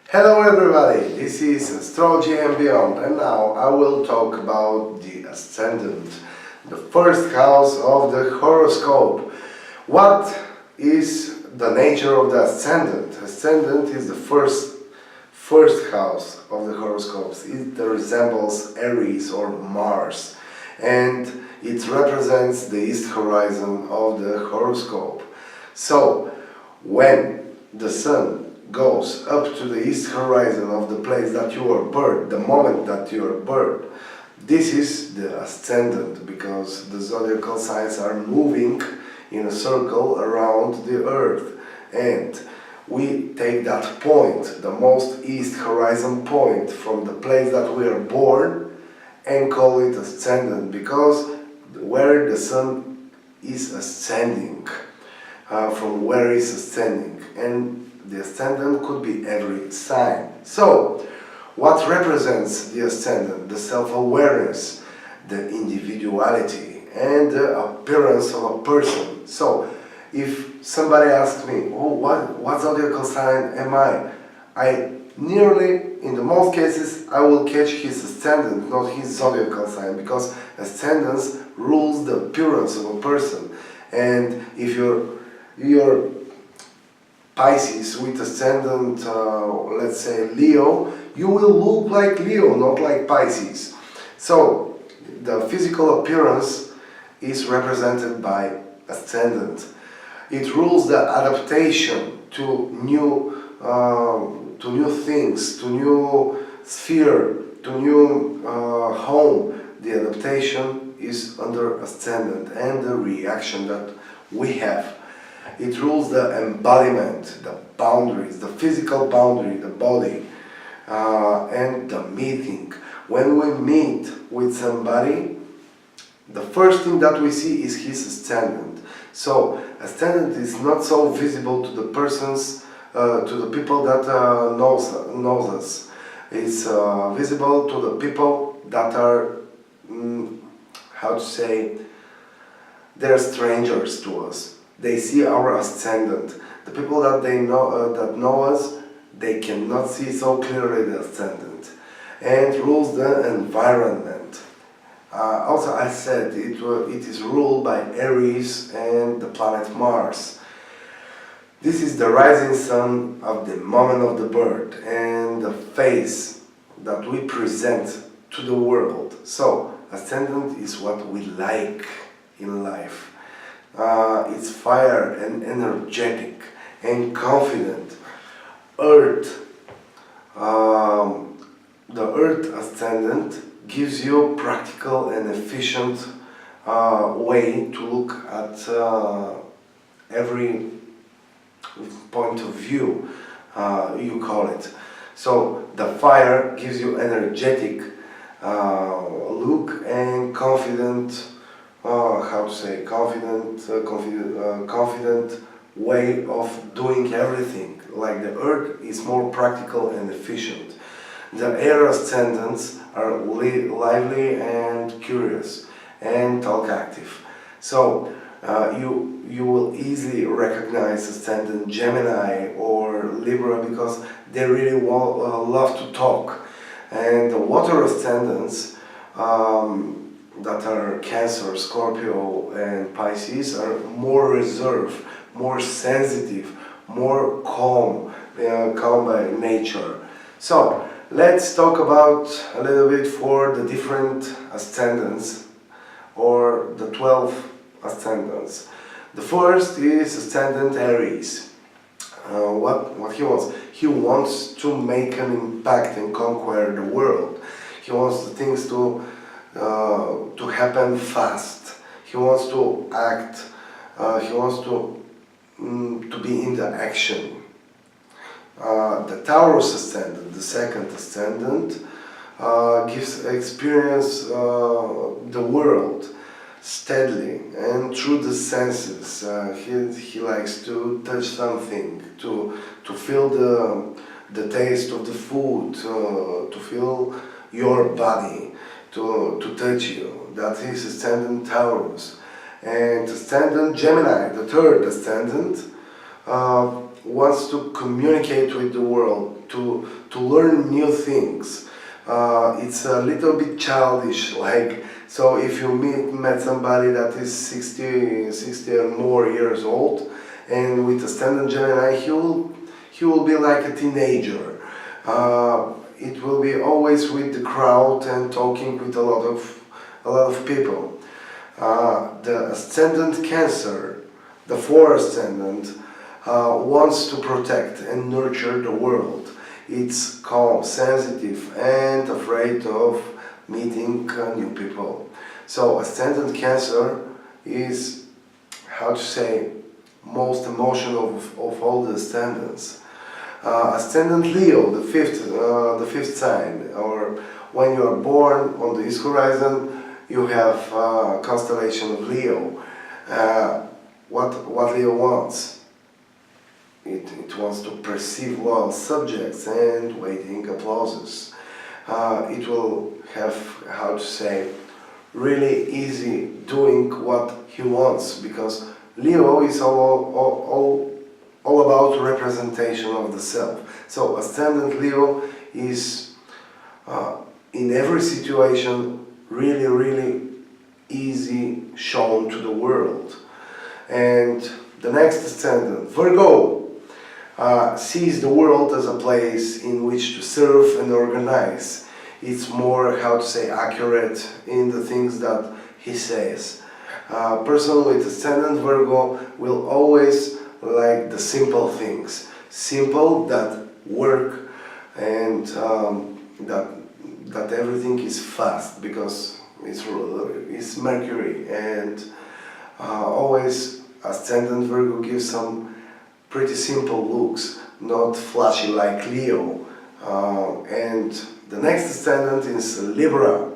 Hello everybody, this is Astrology and Beyond, and now I will talk about the Ascendant, the first house of the horoscope. What is the nature of the Ascendant? Ascendant is the first house of the horoscopes. It resembles Aries or Mars, and it represents the east horizon of the horoscope. So, when the Sun goes up to the east horizon of the place that you are born, the moment that you are born, this is the Ascendant, because the zodiacal signs are moving in a circle around the Earth, and we take that point, the most east horizon point from the place that we are born, and call it Ascendant, because where the Sun is ascending, from where is ascending, and the Ascendant could be every sign. So, what represents the Ascendant? The self-awareness, the individuality, and the appearance of a person. So, if somebody asks me, oh, what zodiacal sign am I nearly, in the most cases, I will catch his Ascendant, not his zodiacal sign, because Ascendance rules the appearance of a person. And if you're Pisces with Ascendant, let's say Leo, you will look like Leo, not like Pisces. So, the physical appearance is represented by Ascendant. It rules the adaptation to new things, to new sphere, to new home. The adaptation is under Ascendant, and the reaction that we have. It rules the embodiment, the boundaries, the physical boundary, the body, and the meeting. When we meet with somebody, the first thing that we see is his Ascendant. So, Ascendant is not so visible to the persons, to the people that knows us. It's visible to the people that are, how to say, they're strangers to us. They see our Ascendant. The people that know us, they cannot see so clearly the Ascendant, and rules the environment. Also, I said it is ruled by Aries and the planet Mars. This is the rising sun of the moment of the birth and the face that we present to the world. So, Ascendant is what we like in life. It's fire and energetic and confident. Earth, the Earth Ascendant gives you practical and efficient way to look at every point of view, you call it. So the fire gives you energetic look and confident. How to say, confident way of doing everything. Like the Earth is more practical and efficient. The air Ascendants are lively and curious and talkative. So you will easily recognize Ascendant Gemini or Libra, because they really love to talk. And the water Ascendants, that are Cancer, Scorpio, and Pisces, are more reserved, more sensitive, more calm, calm by nature. So, let's talk about a little bit for the different Ascendants, or the 12 Ascendants. The first is Ascendant Aries. What he wants? He wants to make an impact and conquer the world. He wants the things to happen fast. He wants to act. He wants to be in the action. The Taurus Ascendant, the second Ascendant, gives experience the world steadily and through the senses. He likes to touch something, to feel the taste of the food, to feel your body, to touch you. That is Ascendant Taurus. And Ascendant Gemini, the third Ascendant, wants to communicate with the world, to learn new things. It's a little bit childish, like, so if you met somebody that is 60 and more years old, and with Ascendant Gemini, he will be like a teenager. It will be always with the crowd and talking with a lot of people. The Ascendant Cancer, the 4th Ascendant, wants to protect and nurture the world. It's calm, sensitive, and afraid of meeting new people. So Ascendant Cancer is, how to say, most emotional of all the ascendants. Ascendant Leo, the fifth sign, or when you are born on the east horizon, you have constellation of Leo. What Leo wants? It wants to perceive loyal subjects and waiting applauses. It will have, how to say, really easy doing what he wants, because Leo is all about representation of the self. So Ascendant Leo is in every situation really easy shown to the world. And the next Ascendant, Virgo, sees the world as a place in which to serve and organize. It's more, how to say, accurate in the things that he says. Person with Ascendant Virgo will always like the simple things. Simple that work, and that everything is fast, because it's Mercury, and always Ascendant Virgo gives some pretty simple looks, not flashy like Leo. And the next Ascendant is Libra.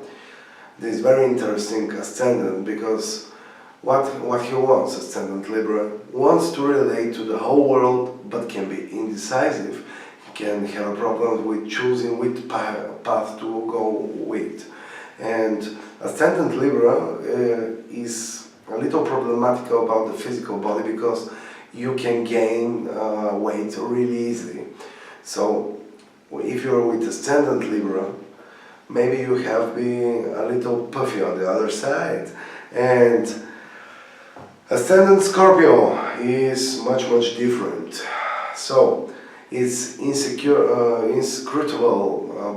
This is very interesting Ascendant, because what he wants, Ascendant Libra, wants to relate to the whole world, but can be indecisive. He can have a problem with choosing which path to go with. And Ascendant Libra is a little problematic about the physical body, because you can gain weight really easily. So if you're with Ascendant Libra, maybe you have been a little puffy on the other side. And Ascendant Scorpio is much different. So it's inscrutable,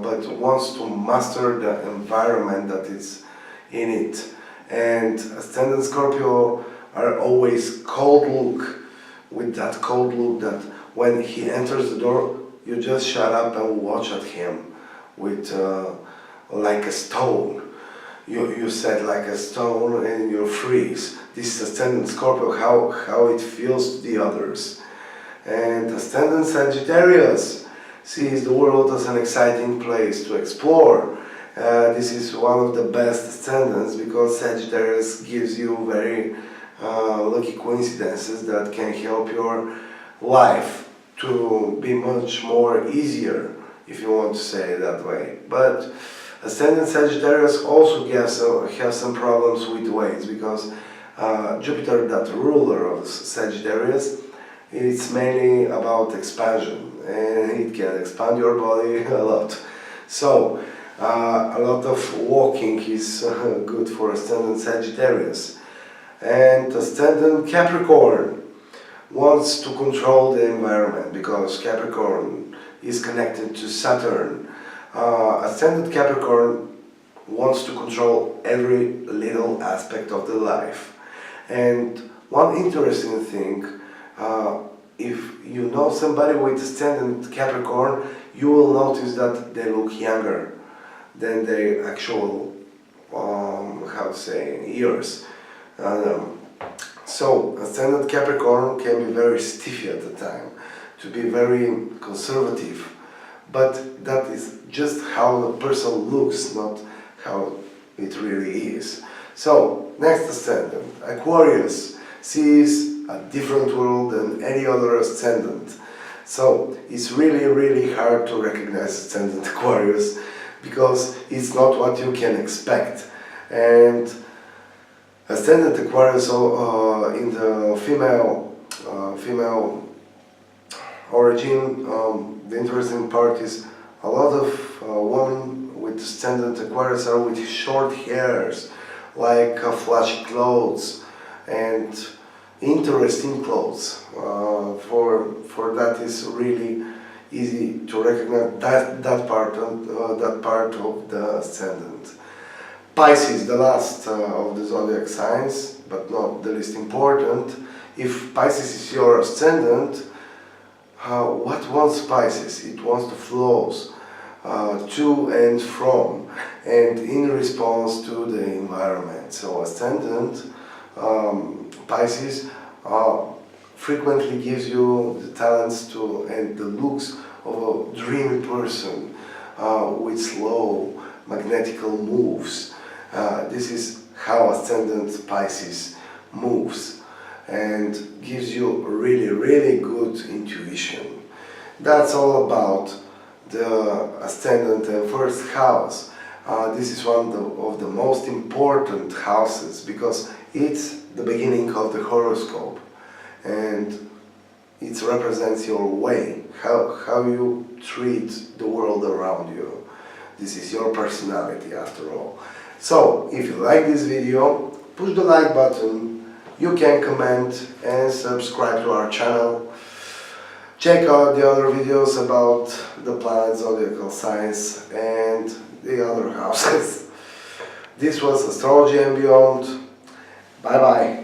but wants to master the environment that is in it. And Ascendant Scorpio are always cold look, with that cold look that when he enters the door, you just shut up and watch at him with like a stone. You said like a stone and you freeze. This is Ascendant Scorpio, how it feels to the others. And Ascendant Sagittarius sees the world as an exciting place to explore. This is one of the best ascendants, because Sagittarius gives you very lucky coincidences that can help your life to be much more easier, if you want to say it that way. But Ascendant Sagittarius also has some problems with weight, because Jupiter, that ruler of Sagittarius, it's mainly about expansion, and it can expand your body a lot. So a lot of walking is good for Ascendant Sagittarius. And Ascendant Capricorn wants to control the environment, because Capricorn is connected to Saturn. Ascendant Capricorn wants to control every little aspect of the life. And one interesting thing, if you know somebody with Ascendant Capricorn, you will notice that they look younger than their actual, how to say, years. So Ascendant Capricorn can be very stiffy at the time, to be very conservative, but that is just how the person looks, not how it really is. So next Ascendant, Aquarius, sees a different world than any other Ascendant. So it's really hard to recognize Ascendant Aquarius, because it's not what you can expect. And Ascendant Aquarius in the female origin. The interesting part is a lot of women with Ascendant Aquarius are with short hairs, like flashy clothes and interesting clothes. For that is really easy to recognize that part of the Ascendant. Pisces, the last of the zodiac signs, but not the least important. If Pisces is your Ascendant, what wants Pisces? It wants to flows to and from, and in response to the environment. So Ascendant Pisces frequently gives you the talents to and the looks of a dreamy person with slow magnetical moves. This is how Ascendant Pisces moves and gives you really good intuition. That's all about the Ascendant and first house. This is one of the most important houses because it's the beginning of the horoscope, and it represents your way, how you treat the world around you. This is your personality after all. So, if you like this video, push the like button, you can comment and subscribe to our channel. Check out the other videos about the planet zodiacal signs and the other houses. This was Astrology and Beyond. Bye bye.